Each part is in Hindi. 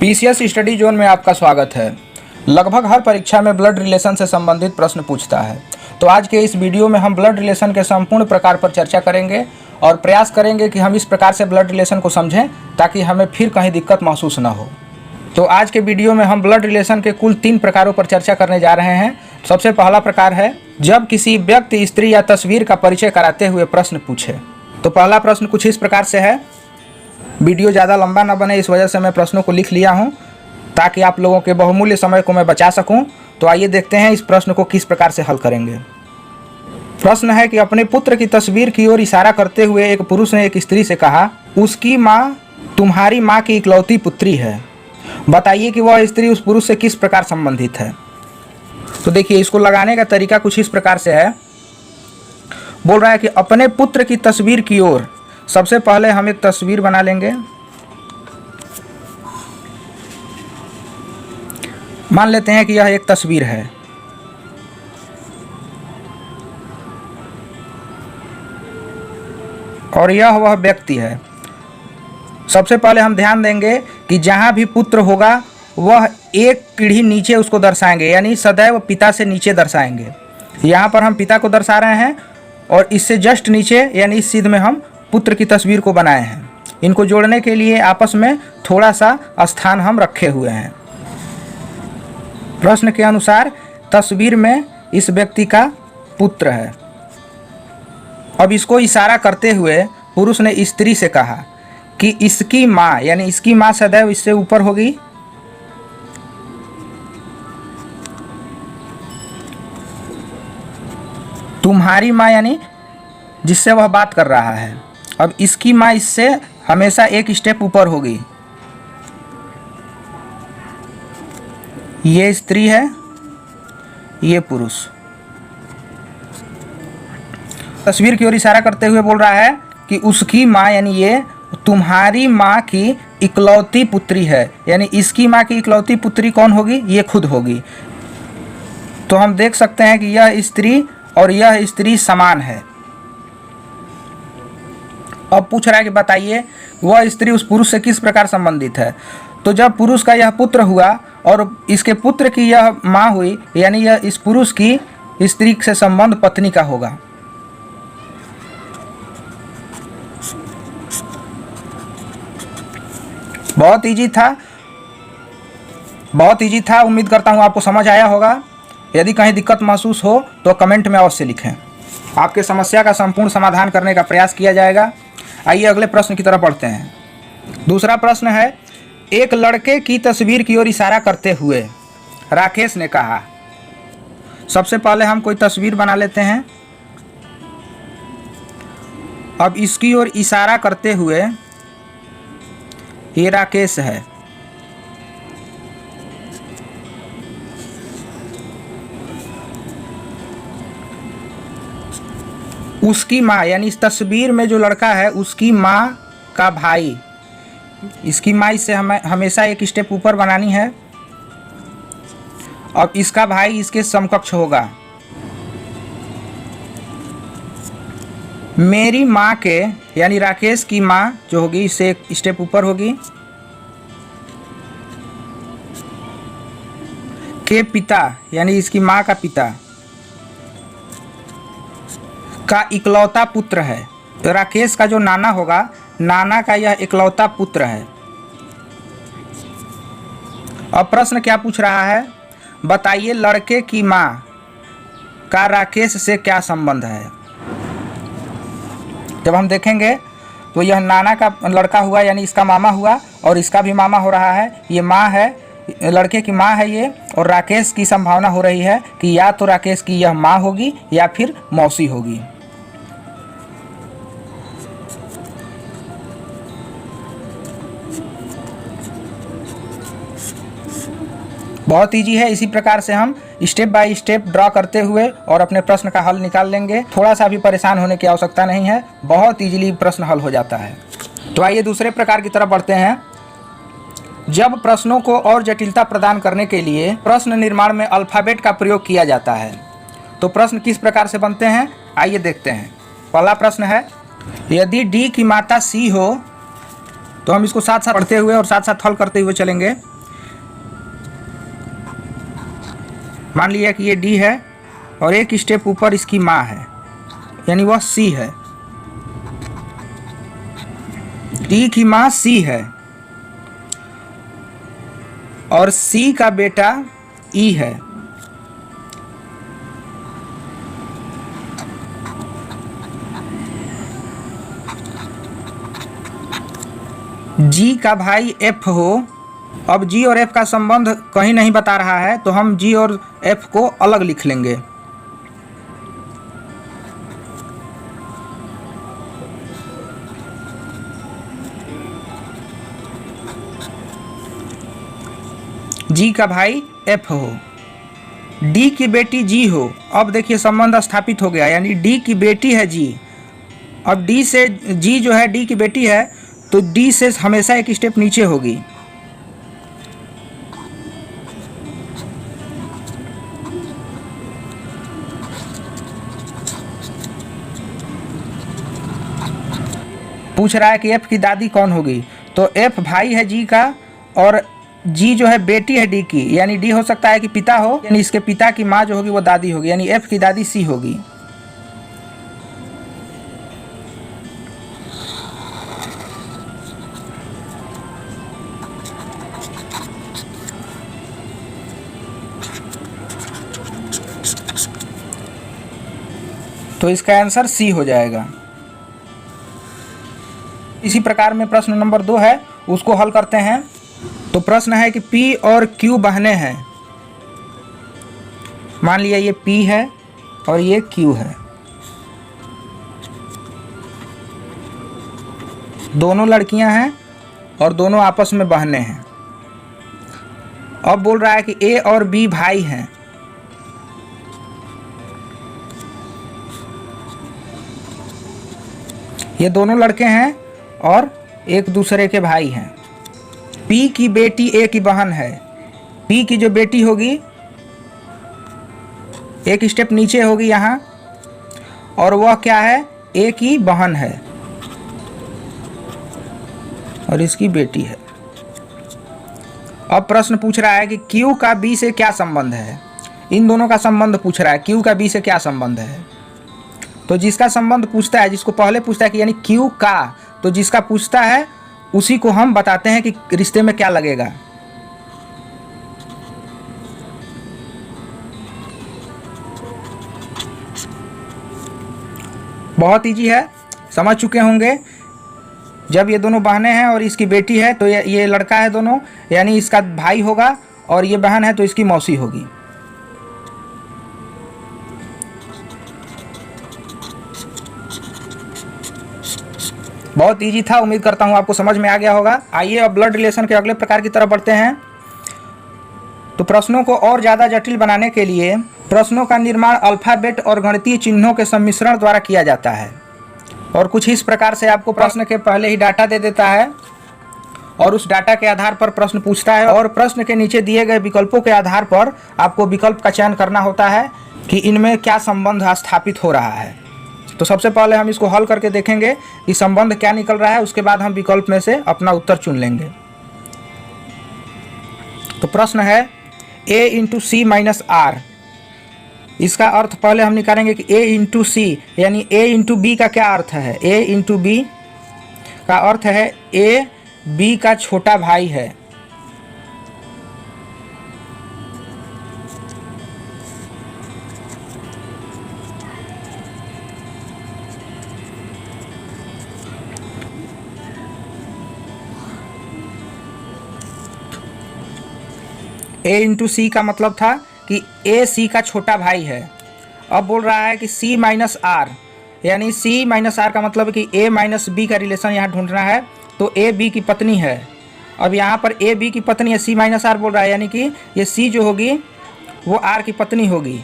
पीसीएस स्टडी जोन में आपका स्वागत है। लगभग हर परीक्षा में ब्लड रिलेशन से संबंधित प्रश्न पूछता है। तो आज के इस वीडियो में हम ब्लड रिलेशन के संपूर्ण प्रकार पर चर्चा करेंगे और प्रयास करेंगे कि हम इस प्रकार से ब्लड रिलेशन को समझें ताकि हमें फिर कहीं दिक्कत महसूस न हो। तो आज के वीडियो में हम ब्लड रिलेशन के कुल 3 प्रकारों पर चर्चा करने जा रहे हैं। सबसे पहला प्रकार है जब किसी व्यक्ति, स्त्री या तस्वीर का परिचय कराते हुए प्रश्न पूछे। तो पहला प्रश्न कुछ इस प्रकार से है। वीडियो ज़्यादा लंबा न बने इस वजह से मैं प्रश्नों को लिख लिया हूँ ताकि आप लोगों के बहुमूल्य समय को मैं बचा सकूँ। तो आइए देखते हैं इस प्रश्न को किस प्रकार से हल करेंगे। प्रश्न है कि अपने पुत्र की तस्वीर की ओर इशारा करते हुए एक पुरुष ने एक स्त्री से कहा, उसकी माँ तुम्हारी माँ की इकलौती पुत्री है। बताइए कि वह स्त्री उस पुरुष से किस प्रकार संबंधित है। तो देखिए, इसको लगाने का तरीका कुछ इस प्रकार से है। बोल रहा है कि अपने पुत्र की तस्वीर की ओर, सबसे पहले हम एक तस्वीर बना लेंगे। मान लेते हैं कि यह एक तस्वीर है और यह वह व्यक्ति है। सबसे पहले हम ध्यान देंगे कि जहाँ भी पुत्र होगा वह एक पीढ़ी नीचे उसको दर्शाएंगे, यानी सदैव पिता से नीचे दर्शाएंगे। यहाँ पर हम पिता को दर्शा रहे हैं और इससे जस्ट नीचे यानी इस सीध में हम पुत्र की तस्वीर को बनाए हैं। इनको जोड़ने के लिए आपस में थोड़ा सा स्थान हम रखे हुए हैं। प्रश्न के अनुसार तस्वीर में इस व्यक्ति का पुत्र है। अब इसको इशारा करते हुए पुरुष ने स्त्री से कहा कि इसकी माँ, यानी इसकी माँ सदैव इससे ऊपर होगी। तुम्हारी माँ यानी जिससे वह बात कर रहा है। अब इसकी माँ इससे हमेशा एक स्टेप ऊपर होगी। ये स्त्री है, ये पुरुष। तस्वीर की ओर इशारा करते हुए बोल रहा है कि उसकी माँ यानी ये तुम्हारी माँ की इकलौती पुत्री है, यानी इसकी माँ की इकलौती पुत्री कौन होगी? ये खुद होगी। तो हम देख सकते हैं कि यह स्त्री और यह स्त्री समान है। अब पूछ रहा है कि बताइए वह स्त्री उस पुरुष से किस प्रकार संबंधित है। तो जब पुरुष का यह पुत्र हुआ और इसके पुत्र की यह माँ हुई, यानी यह इस पुरुष की स्त्री से संबंध पत्नी का होगा। बहुत इजी था। उम्मीद करता हूँ आपको समझ आया होगा। यदि कहीं दिक्कत महसूस हो तो कमेंट में अवश्य लिखें। आपके समस्या का संपूर्ण समाधान करने का प्रयास किया जाएगा। आइए अगले प्रश्न की तरफ बढ़ते हैं। दूसरा प्रश्न है, एक लड़के की तस्वीर की ओर इशारा करते हुए राकेश ने कहा। सबसे पहले हम कोई तस्वीर बना लेते हैं। अब इसकी ओर इशारा करते हुए ये राकेश है। उसकी माँ यानी इस तस्वीर में जो लड़का है उसकी माँ का भाई, इसकी माँ इससे हमें हमेशा एक स्टेप ऊपर बनानी है। अब इसका भाई इसके समकक्ष होगा। मेरी माँ के यानी राकेश की माँ जो होगी इससे एक स्टेप ऊपर होगी। के पिता यानी इसकी माँ का पिता का इकलौता पुत्र है। तो राकेश का जो नाना होगा, नाना का यह इकलौता पुत्र है। अब प्रश्न क्या पूछ रहा है, बताइए लड़के की माँ का राकेश से क्या संबंध है। जब हम देखेंगे तो यह नाना का लड़का हुआ यानी इसका मामा हुआ और इसका भी मामा हो रहा है। ये माँ है, लड़के की माँ है ये, और राकेश की संभावना हो रही है कि या तो राकेश की यह माँ होगी या फिर मौसी होगी। बहुत इजी है। इसी प्रकार से हम स्टेप बाय स्टेप ड्रॉ करते हुए और अपने प्रश्न का हल निकाल लेंगे। थोड़ा सा भी परेशान होने की आवश्यकता नहीं है, बहुत इजीली प्रश्न हल हो जाता है। तो आइए दूसरे प्रकार की तरफ बढ़ते हैं। जब प्रश्नों को और जटिलता प्रदान करने के लिए प्रश्न निर्माण में अल्फ़ाबेट का प्रयोग किया जाता है तो प्रश्न किस प्रकार से बनते हैं, आइए देखते हैं। पहला प्रश्न है, यदि डी की मात्रा सी हो तो हम इसको साथ साथ पढ़ते हुए और साथ साथ हल करते हुए चलेंगे। मान लिया कि ये डी है और एक स्टेप ऊपर इसकी माँ है, यानी वह सी है। डी की माँ सी है और सी का बेटा ई है। जी का भाई एफ हो। अब जी और एफ का संबंध कहीं नहीं बता रहा है, तो हम जी और एफ को अलग लिख लेंगे। जी का भाई एफ हो, डी की बेटी जी हो। अब देखिए संबंध स्थापित हो गया, यानी डी की बेटी है जी। अब डी से जी जो है डी की बेटी है, तो डी से हमेशा एक स्टेप नीचे होगी। पूछ रहा है कि एफ की दादी कौन होगी, तो एफ भाई है जी का और जी जो है बेटी है डी की, यानी डी हो सकता है कि पिता हो, यानी इसके पिता की माँ जो होगी वो दादी होगी, यानी एफ की दादी सी होगी। तो इसका आंसर सी हो जाएगा। इसी प्रकार में प्रश्न नंबर 2 है, उसको हल करते हैं। तो प्रश्न है कि P और Q बहनें हैं। मान लिया ये P है और ये Q है, दोनों लड़कियां हैं और दोनों आपस में बहनें हैं। अब बोल रहा है कि A और B भाई हैं। ये दोनों लड़के हैं और एक दूसरे के भाई हैं। P की बेटी A की बहन है। P की जो बेटी होगी एक स्टेप नीचे होगी यहाँ, और वह क्या है, A की बहन है और इसकी बेटी है। अब प्रश्न पूछ रहा है कि Q का B से क्या संबंध है। इन दोनों का संबंध पूछ रहा है, Q का B से क्या संबंध है। तो जिसका संबंध पूछता है, जिसको पहले पूछता है कि यानी Q का, तो जिसका पूछता है उसी को हम बताते हैं कि रिश्ते में क्या लगेगा। बहुत इजी है, समझ चुके होंगे। जब ये दोनों बहनें हैं और इसकी बेटी है, तो ये लड़का है दोनों, यानी इसका भाई होगा, और ये बहन है तो इसकी मौसी होगी। बहुत इजी था, उम्मीद करता हूँ आपको समझ में आ गया होगा। आइए अब ब्लड रिलेशन के अगले प्रकार की तरफ बढ़ते हैं। तो प्रश्नों को और ज़्यादा जटिल बनाने के लिए प्रश्नों का निर्माण अल्फ़ाबेट और गणितीय चिन्हों के सम्मिश्रण द्वारा किया जाता है। और कुछ इस प्रकार से आपको प्रश्न के पहले ही डाटा दे देता है और उस डाटा के आधार पर प्रश्न पूछता है, और प्रश्न के नीचे दिए गए विकल्पों के आधार पर आपको विकल्प का चयन करना होता है कि इनमें क्या संबंध स्थापित हो रहा है। तो सबसे पहले हम इसको हल करके देखेंगे कि संबंध क्या निकल रहा है, उसके बाद हम विकल्प में से अपना उत्तर चुन लेंगे। तो प्रश्न है a into C minus R. इसका अर्थ पहले हम निकालेंगे कि a इंटू सी, यानी a इंटू बी का क्या अर्थ है। a इंटू बी का अर्थ है a b का छोटा भाई है। a इंटू सी का मतलब था कि a सी का छोटा भाई है। अब बोल रहा है कि c माइनस आर, यानी c माइनस आर का मतलब कि a माइनस बी का रिलेशन यहाँ ढूंढना है। तो a b की पत्नी है। अब यहाँ पर a b की पत्नी है, c माइनस आर बोल रहा है, यानी कि ये c जो होगी वो r की पत्नी होगी।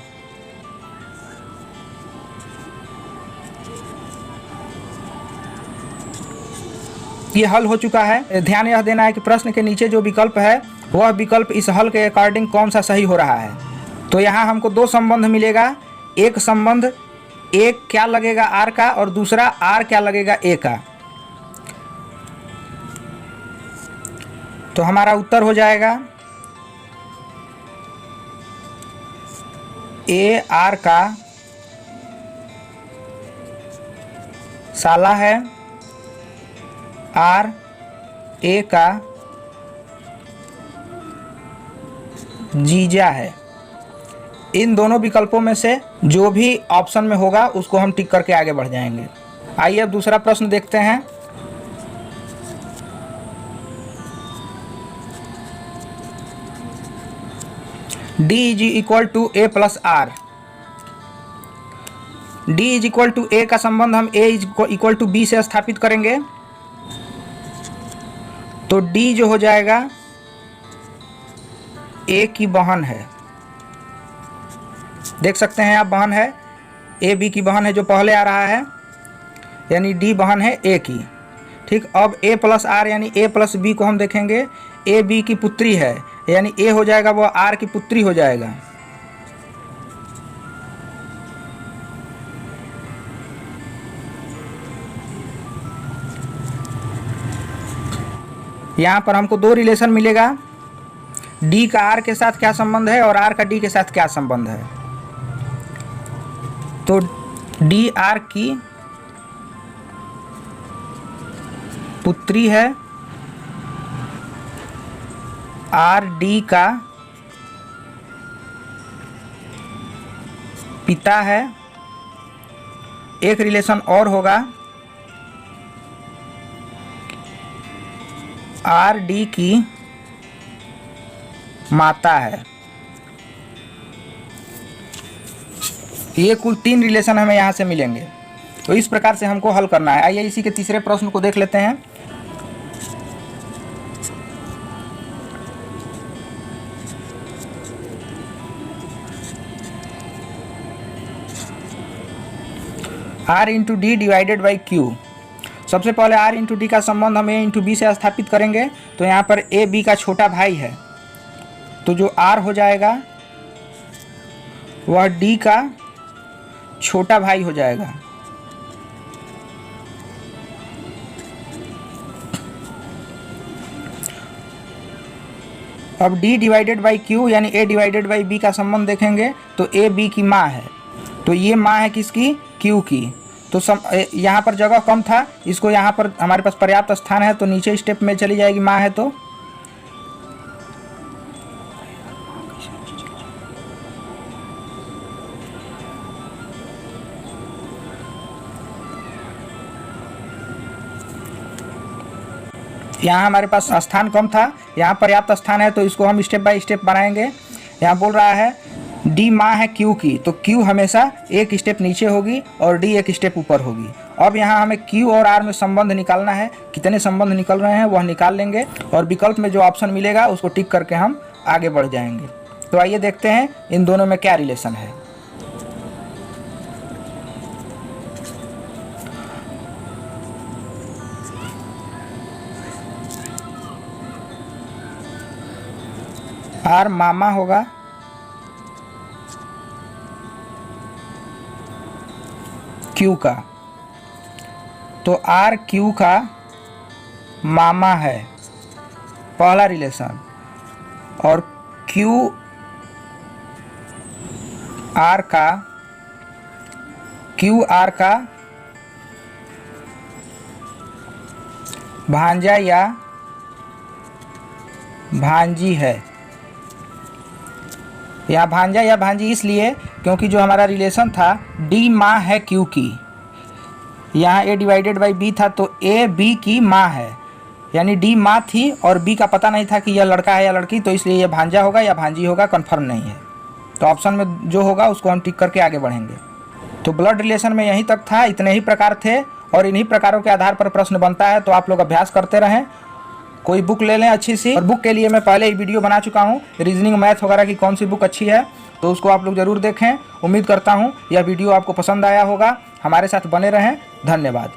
ये हल हो चुका है। ध्यान यह देना है कि प्रश्न के नीचे जो विकल्प है वह विकल्प इस हल के अकॉर्डिंग कौन सा सही हो रहा है। तो यहाँ हमको दो संबंध मिलेगा। एक संबंध एक क्या लगेगा आर का, और दूसरा आर क्या लगेगा ए का। तो हमारा उत्तर हो जाएगा ए आर का साला है, आर ए का जीजा है। इन दोनों विकल्पों में से जो भी ऑप्शन में होगा उसको हम टिक करके आगे बढ़ जाएंगे। आइए अब दूसरा प्रश्न देखते हैं। D is equal to A plus R. D is equal to A का संबंध हम A is equal to B से स्थापित करेंगे, तो D जो हो जाएगा A की बहन है। देख सकते हैं आप, बहन है, ए बी की बहन है जो पहले आ रहा है, यानी डी बहन है ए की। ठीक, अब ए प्लस आर यानी ए प्लस बी को हम देखेंगे, ए बी की पुत्री है, यानी ए हो जाएगा वो आर की पुत्री हो जाएगा। यहाँ पर हमको दो रिलेशन मिलेगा, डी का आर के साथ क्या संबंध है और आर का डी के साथ क्या संबंध है। तो डी आर की पुत्री है, आर डी का पिता है। एक रिलेशन और होगा, आर डी की माता है। ये कुल 3 रिलेशन हमें यहाँ से मिलेंगे। तो इस प्रकार से हमको हल करना है। आइए इसी के तीसरे प्रश्न को देख लेते हैं। R into D divided by Q. सबसे पहले R इंटू डी का संबंध हम A इंटू बी से स्थापित करेंगे, तो यहाँ पर A B का छोटा भाई है, तो जो R हो जाएगा वह D का छोटा भाई हो जाएगा। अब D डिवाइडेड बाई Q यानी A डिवाइडेड बाई B का संबंध देखेंगे, तो A B की माँ है, तो ये माँ है किसकी, Q की। तो यहाँ पर जगह कम था, इसको यहाँ पर हमारे पास पर्याप्त स्थान है, तो नीचे स्टेप में चली जाएगी माँ है। तो यहाँ हमारे पास स्थान कम था, यहाँ पर्याप्त स्थान है, तो इसको हम स्टेप बाय स्टेप बनाएंगे। यहाँ बोल रहा है डी माँ है क्यू की, तो क्यू हमेशा एक स्टेप नीचे होगी और डी एक स्टेप ऊपर होगी। अब यहाँ हमें क्यू और आर में संबंध निकालना है, कितने संबंध निकल रहे हैं वह निकाल लेंगे और विकल्प में जो ऑप्शन मिलेगा उसको टिक करके हम आगे बढ़ जाएंगे। तो आइए देखते हैं इन दोनों में क्या रिलेशन है। आर मामा होगा, क्यू का, तो आर क्यू का मामा है, पहला रिलेशन, और क्यू आर का भांजा या भांजी है। यहाँ भांजा या भांजी इसलिए क्योंकि जो हमारा रिलेशन था डी माँ है क्यू की, यहाँ ए डिवाइडेड बाई बी था, तो ए बी की माँ है, यानी डी माँ थी और बी का पता नहीं था कि यह लड़का है या लड़की, तो इसलिए यह भांजा होगा या भांजी होगा, कंफर्म नहीं है। तो ऑप्शन में जो होगा उसको हम टिक करके आगे बढ़ेंगे। तो ब्लड रिलेशन में यहीं तक था, इतने ही प्रकार थे और इन्हीं प्रकारों के आधार पर प्रश्न बनता है। तो आप लोग अभ्यास करते रहें, कोई बुक ले लें अच्छी सी, और बुक के लिए मैं पहले ही वीडियो बना चुका हूँ, रीजनिंग मैथ वगैरह की कौन सी बुक अच्छी है, तो उसको आप लोग ज़रूर देखें। उम्मीद करता हूँ यह वीडियो आपको पसंद आया होगा। हमारे साथ बने रहें, धन्यवाद।